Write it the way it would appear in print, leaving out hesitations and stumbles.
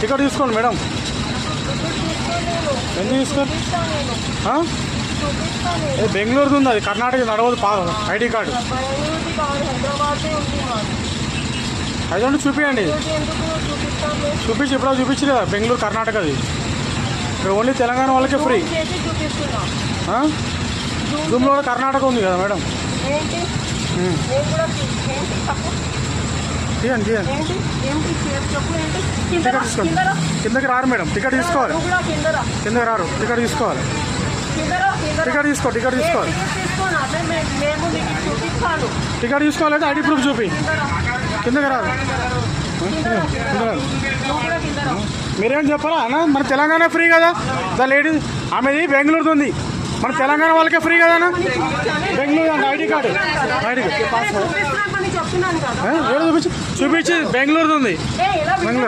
Ticket తీసుకోండి madam. ఎందుకు తీసుకోండి? బెంగళూరుది ఉంది, అది కర్ణాటక నడవదు. ఐడి కార్డు అదంటే చూపించండి. చూపించి ఎప్పుడో చూపించి కదా బెంగళూరు కర్ణాటకది. ఇక్కడ ఓన్లీ తెలంగాణ వాళ్ళకే ఫ్రీ. జూమ్లో కూడా కర్ణాటక ఉంది కదా మేడం. తీయండి తీయండి. టికెట్ తీసుకోండి. కిందకి రారు మేడం, టికెట్ తీసుకోవాలి. కిందకి రారు, టికెట్ తీసుకోవాలి. టికెట్ తీసుకోవాలి. టికెట్ తీసుకోవాలంటే ఐడి ప్రూఫ్ చూపి. కిందకి రాదు. మీరేం చెప్పాలా అన్న? మన తెలంగాణ ఫ్రీ కదా. ద లేడీస్ ఆమెది బెంగళూరుది ఉంది, మన తెలంగాణ వాళ్ళకే ఫ్రీ కదా అన్న. బెంగళూరు అండి ఐడి కార్డు. ఐడి కార్డు చూపించి బెంగళూరుది ఉంది. బెంగళూరు